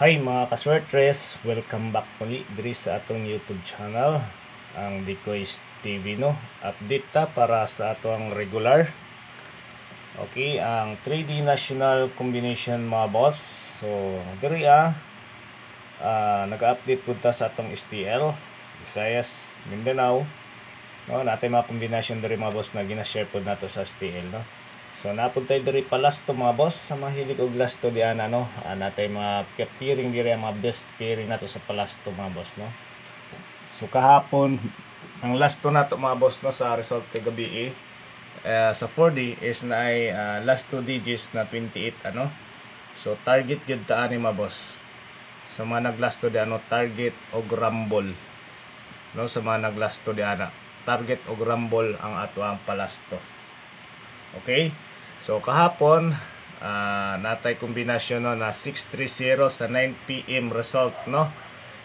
Hi mga kaswertres, welcome back muli diri sa atong YouTube channel, ang Decoys TV no. Update ta para sa atong regular. Okay, ang 3D National Combination mga boss. So, diri nag-update pud ta sa atong STL, Visayas, Mindanao. No, natay mga kombinasyon diri mga boss na gina-share pud nato sa STL no. So napuntay diri palasto mga boss sa mahilig og lasto di ana no. Natay mga pairing diri mga best pairing nato sa palasto mga boss no. So kahapon ang lasto nato mga boss no sa result kay gabi sa 4D is naay last 2 digits na 28 ano. So target gyud ta ani mga boss. Sa mga naglasto di ano target og rumble. No sa mga naglasto di ana target og rumble ang ato ang palasto. Okay? So kahapon natay kombinasyon no na 630 sa 9 PM result no.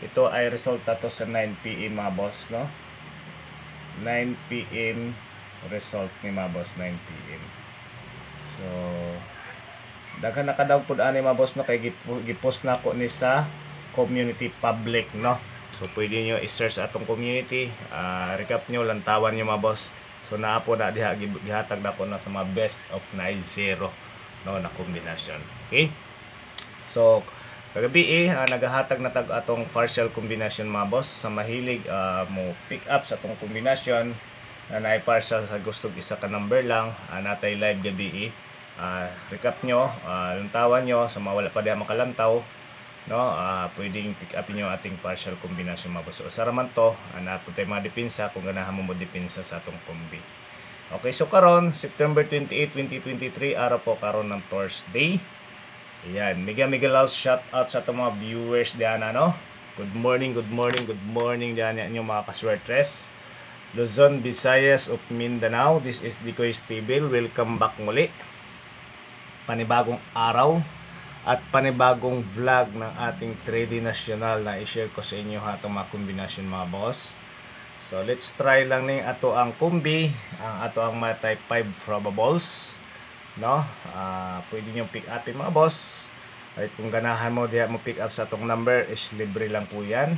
Ito ay result ato sa 9 PM mga boss no. 9 PM result ni mga boss 9 PM. So daghan nakadaw pud ani mga boss no kay gipost na ko ni sa community public no. So pwede nyo i-search atong community, recap nyo, lantawan nyo mga boss. So naa po na diha gihatag na po na sa mga best of 9-0 no na kombinasyon. Okay? So kagabi nagahatag na tag atong partial combination mga boss sa mahilig mo pick up sa atong kombinasyon na naay partial sa gusto isa ka number lang, natay live gabi recap nyo, lantawan nyo sa mawala pa diha makalantaw no. Pwedeng pick up niyo ating partial combination mga boss. So usa ra man to nato tay mga depensa kung ganahan mo depensa sa atong kombi. Okay, so karon September 28, 2023 araw po karon ng Thursday. Ayan, mega loud shout out sa atong mga viewers diyan no. Good morning diyan inyo mga kaswertres. Luzon, Visayas of Mindanao. This is Decoys TV. Welcome back muli. Panibagong araw at panibagong vlog ng ating 3D National na i-share ko sa inyo atong mga kombinasyon mga boss. So let's try lang ning ato ang kombi, ang ato ang mga type 5 probables no. Pwede nyo pick up mga boss. Ay kung ganahan mo diha mo pick up sa atong number is libre lang po yan.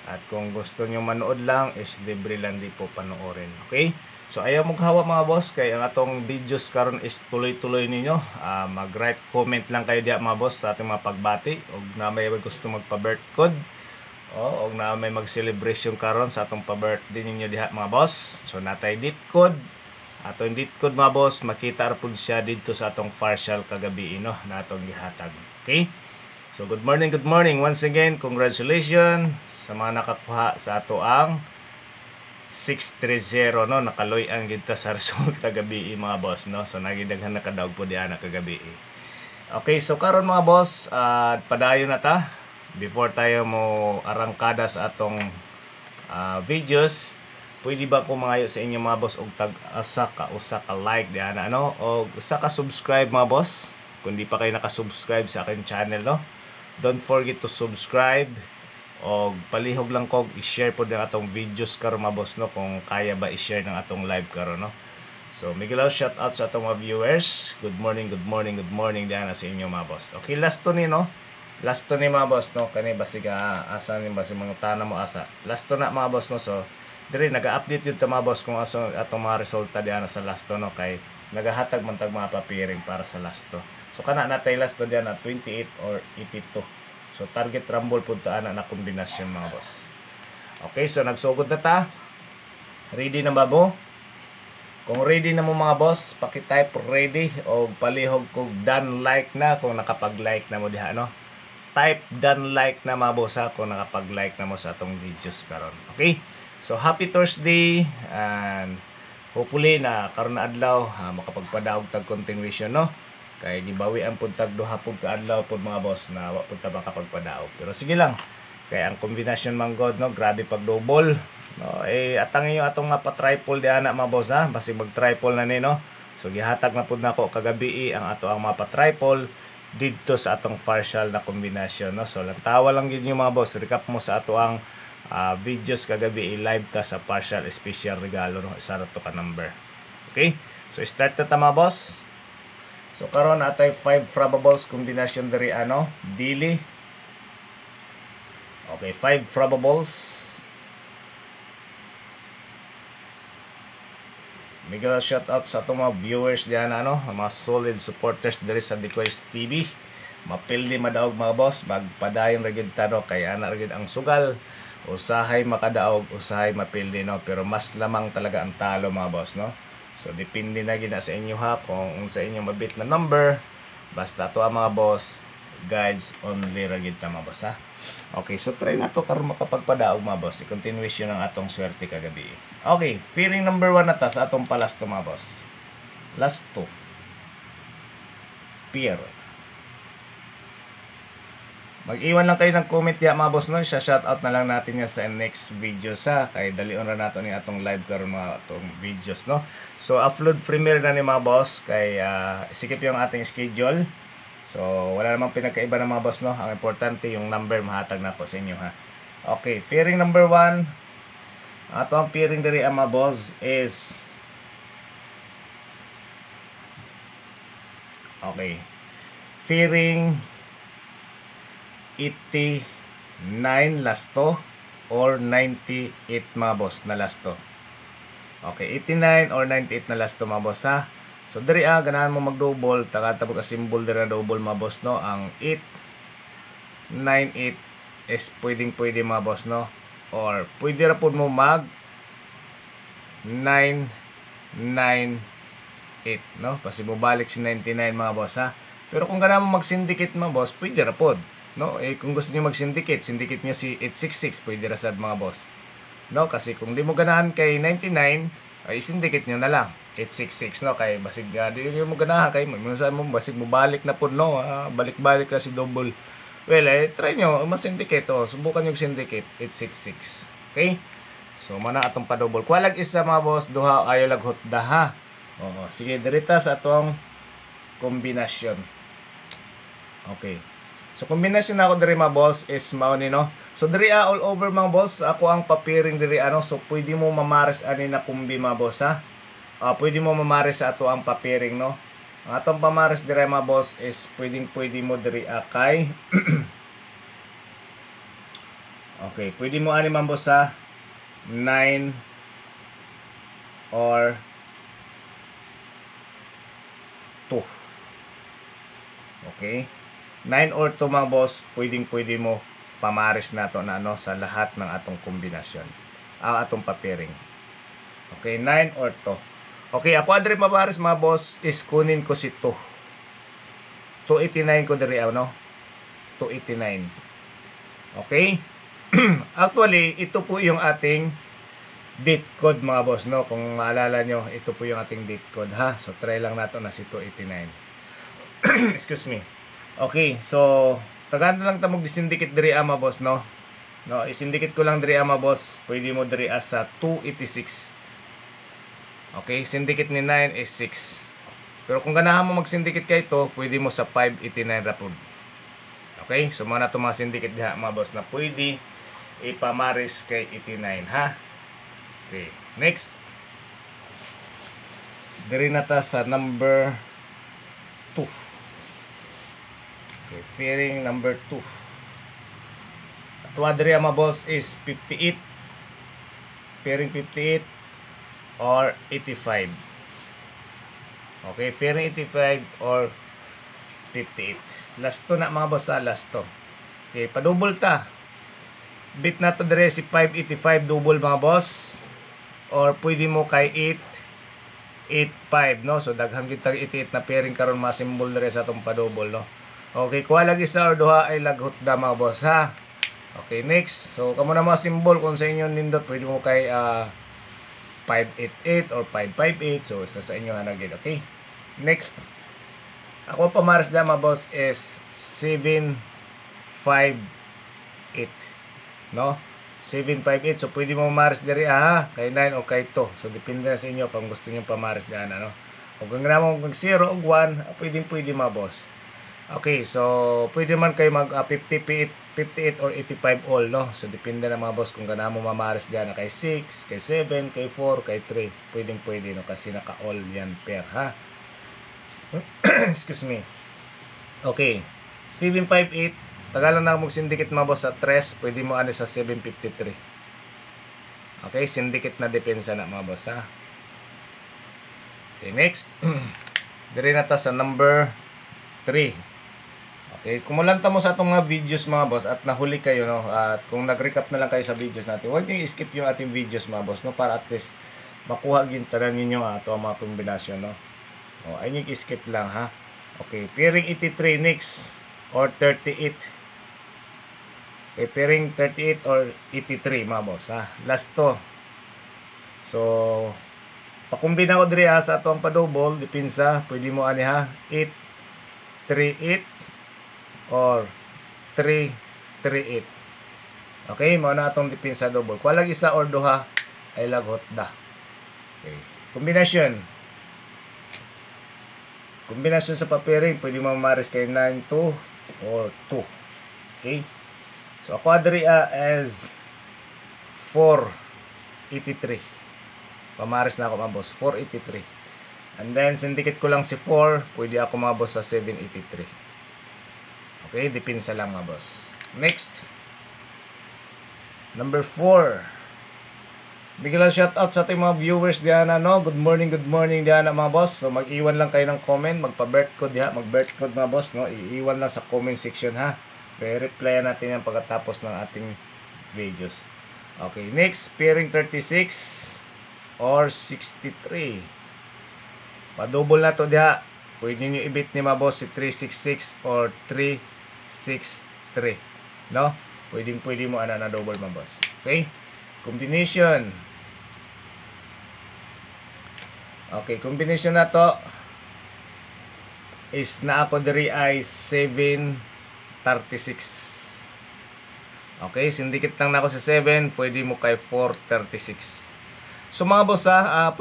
At kung gusto nyo manood lang is libre lang di po panoorin. Okay? So ayaw maghawa mga boss kay ang atong videos karon is tuloy-tuloy ninyo. Mag-write comment lang kayo diya mga boss sa ating mga pagbati og na may gusto magpa-birth code og na may mag-celebration karon sa atong pa-birthday ninyo diha mga boss. So natay date code. Atong date code mga boss makita ra pud siya didto sa atong partial kagabi no na atong gihatag. Okay? So good morning once again. Congratulations sa mga nakakuha sa ato ang 630 no, nakaloy-an gid ta sa result kagabi mga boss no. So nagidaghan na kadaog po diana kagabi. Okay, so karon mga boss, padayon na ta before tayo mo arangkada sa atong videos. Pwede ba ko mangayo sa inyo mga boss og tag usa ka like diana no o usa ka subscribe mga boss. Kung di pa kayo naka-subscribe sa akin channel no, don't forget to subscribe. O palihog lang kog i-share po ng atong videos karon mga boss no kung kaya ba i-share ng atong live karon no. So migalaw shout out sa atong mga viewers. Good morning diyan sa inyo mga boss. Okay, last to ni no. Last to ni mga boss no kani basig asa ni basig mga tana mo asa. Last to na mga boss no. So dire naga-update yun ta mga boss kung aso atong mga resulta diyan sa last to no kay nagahatag man tag mga papiring para sa last to. So kana natay last to diyan na 28 or 82. So target rumble pud ta ana na kombinasyon mga boss. Okay, so nagsugod na ta. Ready na ba mo? Kung ready na mo mga boss, paki-type ready o palihog kog done like na kung nakapag-like na mo diha no. Type done like na mga boss kung nakapag-like na mo sa atong videos karon. Okay? So happy Thursday and hopefully na karon na adlaw makapagpadaog tag continuation no. Kay gibawi ang pud tag duha pud ka adlaw pud mga boss na wa pud ta makapagpadaog. Pero sige lang. Kay ang combination man god no, grabe pag double. No, atangin yo atong nga pa triple di ana mga boss basi mag triple na ni no. So gihatag na pud nako kagabi ang ato ang mga pa triple didto sa atong partial na combination no. So lantawa lang gyud yung mga boss, recap mo sa ato ang videos kagabi live ta sa partial special regalo no, isa ra to ka number. Okay? So start na ta mga boss. So karon natay 5 probables combination diri ano, dili Okay, 5 probables. Mega shoutout sa itong mga viewers diyan, mga solid supporters diri sa Decoys TV. Mapildi madaog mga boss, magpadayon ra gyud tano kay ana ra gyud ang sugal. Usahay makadaog, usahay mapildi, no, pero mas lamang talaga ang talo mga boss, no. So depende na gyud sa inyo ha kung sa inyo mabit na number. Basta to ang mga boss, guides only ra gyud ta mga boss ha. Okay, so try na to karon makapagpadaog mga boss. I-continuation ang atong swerte kagabi. Okay, fearing number 1 na ta sa atong palasto mga boss. Last 2. Fear. Mag-iwan lang kayo ng comment ya mga boss, no. Shoutout na lang natin yan sa next video sa kay dalion ra nato ni atong live karon mga atong videos, no. So upload premiere na ni mga boss kay sikip yung ating schedule. So wala namang pinagkaiba ng mga boss, no. Ang importante yung number mahatag na po sa inyo ha. Okay, fearing number 1. Ato ang fearing diri mga boss is okay. Fearing 89 lasto or 98 mga boss na lasto. Okay, 89 or 98 na lasto mga boss ha. So diri ganahan mo mag-double, tagatabo ka symbol diri na double mga boss, no. Ang 898 is pwede mga boss, no. Or pwede ra pud mo mag 998, no. Kasi mo balik si 99 mga boss ha. Pero kung ganahan mo mag-syndicate mga boss, pwede ra pod, no. Kung gusto niyo mag-syndicate, syndicate niyo si 866, pwede ra sad mga boss, no. Kasi kung di mo ganahan kay 99, ay syndicate niyo na lang 866, no. Kay basig di mo ganahan kay minsan mo basig mo balik na pod, no. Balik-balik kasi double. Well, try nyo mas-syndicate, subukan nyo syndicate 866. Okay, so mana atong pa-double kuwalag isa mga boss, duha ayo lag hutda ha. Sige dirita sa atong kombinasyon. Okay, so kombinasyon ako diri mga boss is mao ni, no. So diri all over mga boss ako ang papiring diri so pwede mo mamares ani na kumbi mga boss ha. Pwede mo mamares sa ato ang papiring, no. Ang atong pamares diri mga boss is pwede mo diri kay okay, pwede mo ani mga boss sa 9 or 2. Okay, 9 or 2 mga boss, pwede mo pamares nato na sa lahat ng atong kombinasyon, atong papiring. Okay, 9 or 2. Okay, ako adre mabaris mga boss is kunin ko si 2. 289 ko diri 289. Okay? Actually, ito po yung ating date code mga boss, no. Kung maalala nyo, ito po yung ating date code ha. So try lang nato na si 289. Excuse me. Okay, so tagaan lang ta mag-syndicate diri mga boss, no. I-syndicate ko lang diri mga boss. Pwede mo diri sa 286. Okay, syndicate ni 9 is 6. Pero kung ganahan mo mag-syndicate kay ito, pwede mo sa 589 rapod. Okay, so mga itong mga syndicate diha mga boss na pwede ipamaris kay 89 ha. Okay, next. Diri na ta sa number 2. Okay, fearing number 2. Atuwa diri mga boss is 58. Fearing 58 or 85. Okay, fearing 85 or 58. Last to na mga boss last to. Okay, pa-double ta. Bit na to dire si 585 double mga boss. Or pwede mo kay 885, no. So daghan kita 88 na pairing karon mga symbol dire sa atong pa-double, no. Okay, kuha lagi sa or duha ay laghot da mga boss ha. Okay, next. So kamo na mga symbol kung sa inyo nindot, pwede mo kay 588 or 558. So sa inyo na gid. Okay, next. Ako pamaras na mga boss is 758, no. 758. So pwede mo pamaras diri kay 9 o kay 2. So depende sa inyo kung gusto niyo pamaras diyan, ano. Kung ganahan mo mag 0 o 1, pwede mga boss. Okay, so pwede man kayo mag 58 or 85 all, no. So depende na mga boss kung ganahan mo mamaras diyan kay 6, kay 7, kay 4, kay 3. Pwede, no, kasi naka all yan pair ha. Excuse me. Okay, 758 tagalan na mo syndicate mga boss sa 3, pwede mo ani sa 753. Okay, syndicate na depensa na mga boss ha. Okay, next. Dire na ta sa number 3. Okay, kumulanta mo sa atong mga videos mga boss at nahuli kayo no, at kung nag-recap na lang kayo sa videos natin, huwag niyo i-skip yung ating videos mga boss no, para at least makuha gyud tanan ninyo ato ang mga kombinasyon no. O ay niyo i-skip lang ha. Okay, pairing 83 next or 38. Okay, pairing 38 or 83 mga boss ha. Last to. So pakumbina ko diri ha sa atong pa-double depensa, pwede mo ani ha 838 or 338. Okay, mao na atong depensa double. Kuha lang isa or duha ay lagot da. Okay. Kombinasyon. Kombinasyon sa pa-pairing, pwede mo maris kay 9 2 or 2. Okay? So ako diri as 483. Pamaris na ako mga boss, 483. And then syndicate ko lang si 4, pwede ako mga boss sa 783. Okay, depensa lang mga boss. Next. Number 4. Bigyan lang shoutout sa ating mga viewers diyan no. Good morning diyan mga boss. So mag-iwan lang kayo ng comment, magpa-birth code diha, mag-birth code mga boss no. Iiwan lang sa comment section ha. I-reply natin yan pagkatapos ng ating videos. Okay, next, pairing 36 or 63. Pa-double na to diha. Pwede nyo i-beat ni mga boss si 366 or 363. No? Pwede mo ana na double mga boss. Okay? Combination. Okay, combination na to is na ako diri ay 736. Okay, syndicate lang na ako sa 7, pwede mo kay 436. So mga boss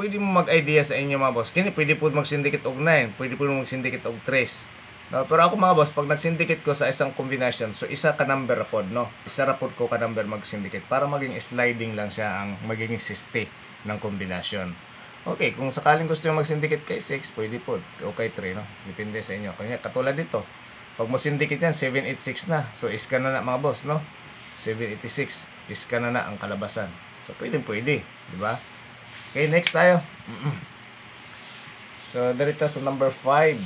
pwede mo mag-idea sa inyo mga boss. Kini pwede po mag-syndicate og 9, pwede po mag-syndicate og 3. No, pero ako mga boss, pag nag-syndicate ko sa isang combination, so isa ka number pod no. Isa ra pod ko ka number mag-syndicate para maging sliding lang siya ang magiging siste ng combination. Okay, kung sakaling gusto niyo mag-syndicate kay 6, pwede po o kay 3 no. Depende sa inyo. Kanya katulad dito. Pag mo syndicate yan 786 na. So iska na mga boss no. 786 iska na ang kalabasan. So pwede, di ba? Okay, next tayo. So, dito sa number 5.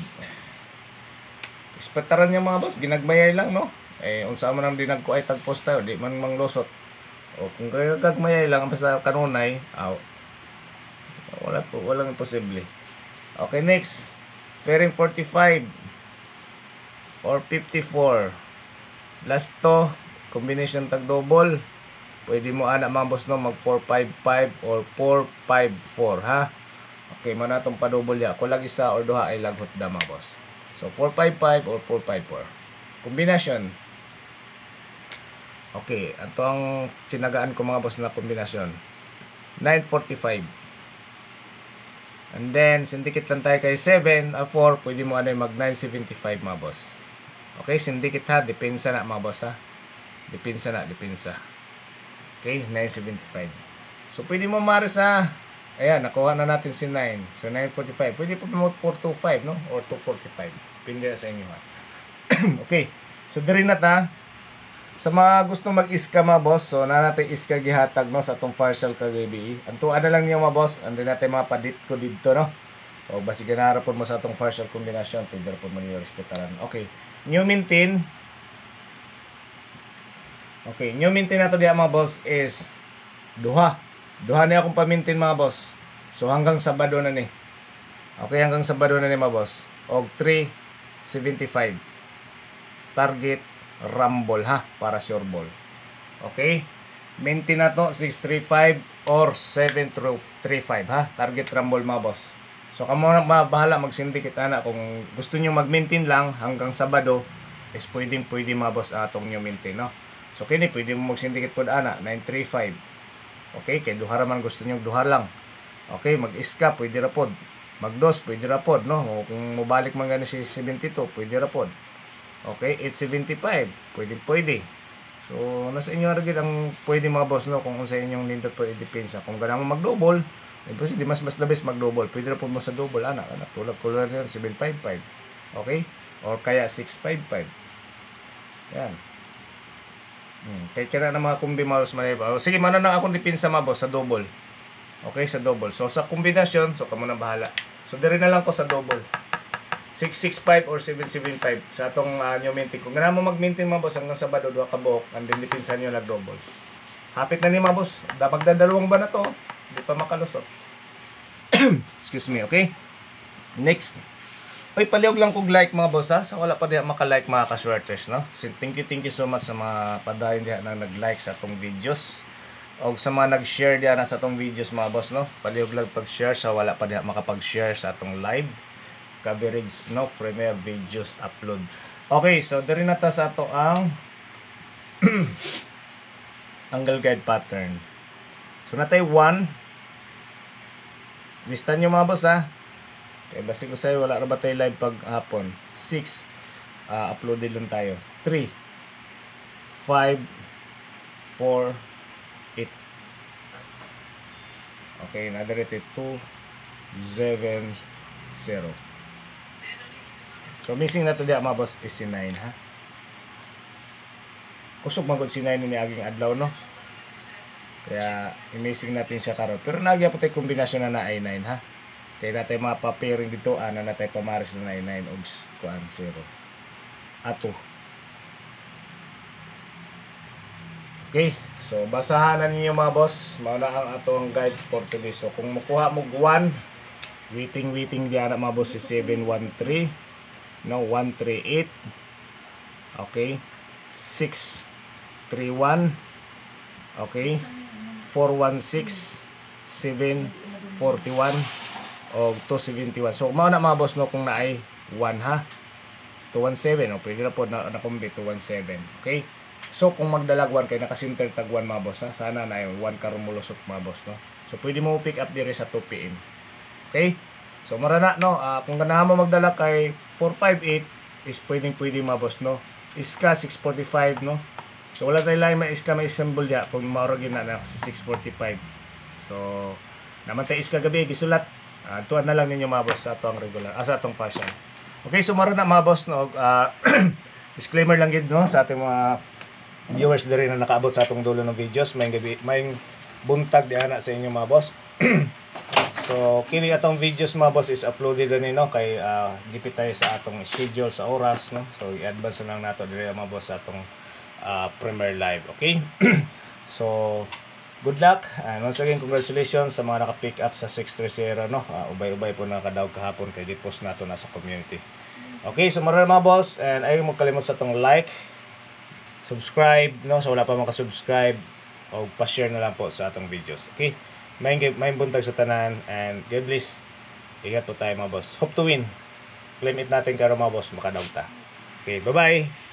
Expectaran niya mga boss, ginagmayay lang, no? Unsa man ang dinagko ay tagpos tayo, di man manglusot. O, kung gagmayay lang, basta kanunay, walang imposible. Okay, next. Pairing 45 or 54. Last to, combination tag-double. Pwede mo ana mga boss no, mag 455 or 454 ha. Okay, mo na itong pa-double ya. Kung lag isa or duha ay laghot da mga boss. So 455 or 454. Combination. Okay, ito ang sinagaan ko mga boss na kombinasyon. 945. And then syndicate lang tayo kay 7 or 4, pwede mo ano mag 975 mga boss. Okay, syndicate ha, depensa na mga boss ha. Depensa. Okay, 975. So, pwede mo maris ayan, nakuha na natin si 9. So, 945. Pwede po mo 425, no? Or 245. Pindi sa inyo, ha? Okay. So, diri na ta. Sa mga gusto mag-iska, mga boss, so, na natin iska gihatag, no? Sa itong partial kagabi. Ang tuwa na lang niyo, mga boss. Andun natin mga padit ko dito, no? O, basi ganarapon mo sa itong partial combination. Pwede po mo niyo respetaran. Okay. New maintain. Okay, new maintain na to diya mga boss is duha niya akong pamintin mga boss. So hanggang Sabado na ni. Okay, hanggang Sabado na ni mga boss. Og 375. Target rumble ha, para sure ball. Okay? Maintain na to 635 or 735 ha. Target rumble mga boss. So kamo na bahala mag-syndicate ana kung gusto niyo mag-maintain lang hanggang Sabado is pwede mga boss atong new maintain no. So kini pwede mo mag-syndicate pod ana 935. Okay, kay duha ra man gusto niyo duha lang. Okay, mag-iska pwede ra pod. Mag-dos pwede ra pod no. O kung mobalik man gani si 72 pwede ra pod. Okay, 875 pwede. So nasa inyo ra gid ang pwede mga boss no kung unsa inyong nindot po i-depensa. Kung ganang mag-double, di mas the best mag-double. Pwede ra pod mo sa double ana tulad ko lang 755. Okay? Or kaya 655. Yan. Kaya kaya na mga kumbi mga boss maniba. Sige, mana na akong dipinsa mga boss sa double. Okay, sa double. So sa kombinasyon, so kamo na bahala. So dire na lang ko sa double. 665 or 775 sa atong new maintain. Kung ganahan mo mag-maintain mga boss hanggang Sabado duha ka buok, and then dipinsa niyo na double. Hapit na ni mga boss. Dapat magdadalawang ba na to? Hindi pa makalusot. Excuse me, okay? Next. Oy, paliog lang kog like mga boss ha. So wala pa diha maka-like mga ka-sweaters, no? So, thank you so much sa mga padayon diha na nag-like sa atong videos. O sa mga nag-share diha na sa atong videos mga boss, no? Paliog lang pag-share sa wala pa diha makapag-share sa atong live coverage, no? Premier videos upload. Okay, so diri na ta sa ato ang angle guide pattern. So natay 1. Lista nyo mga boss ha. Okay, basta ko sa'yo, wala na ba tayo live pag hapon? 6. Uploaded lang tayo. 3, 5, 4, 8. Okay, nadarete 2, 7, 0. So, missing na to diya mga boss is si 9 ha. Kusog magod si 9 ni aging adlaw, no? Kaya, i-missing natin siya karon. Pero nagya po tayo kombinasyon na ay 9 ha. Kaya natin mga pa-pairing dito, na natin pamaris na 9 ogs kuan 0. Ato. Okay, so basahan na ninyo mga boss. Mao na ang atong guide for today. So kung makuha mo 1, waiting diyan na mga boss is 713. No, 138. Okay. 631. Okay. 416, 741 o 271. So mao na mga boss no kung naay 1 ha. 217 o pwede na po na kumbi 217. Okay? So kung magdalag 1 kay naka-center tag 1 mga boss ha. Sana na ay 1 karon mulusot mga boss no. So pwede mo pick up dire sa 2 PM. Okay? So mara na no, kung ganahan mo magdala kay 458 is pwede mga boss no. Iska 645 no. So wala tayo lang may iska may symbol ya kung mauro gina na sa 645. So naman tayo iska gabi gisulat. Tuwan na lang ninyo mga boss sa atong regular sa atong fashion. Okay, so maro na mga boss no. Disclaimer lang gid no sa ating mga viewers diri na nakaabot sa atong dulo ng videos. May buntag di ana sa inyo mga boss. So kini atong videos mga boss is uploaded ni no kay gipit tayo sa atong schedule sa oras no. So i-advance na lang nato diri mga boss sa atong Premier Live, okay? So, good luck. And once again, congratulations sa mga naka-pick up sa 630, no? Ubay-ubay po nakadaog kahapon kay di-post nato na sa community. Okay, so maraming mga boss. And ayaw mo kalimot sa itong like, subscribe, no? So, wala pa maka-subscribe. O pa-share na lang po sa atong videos, okay? May buntag sa tanan. And God bless. Ingat po tayo mga boss. Hope to win. Claim it natin karon mga boss. Makadaog ta. Okay, bye-bye.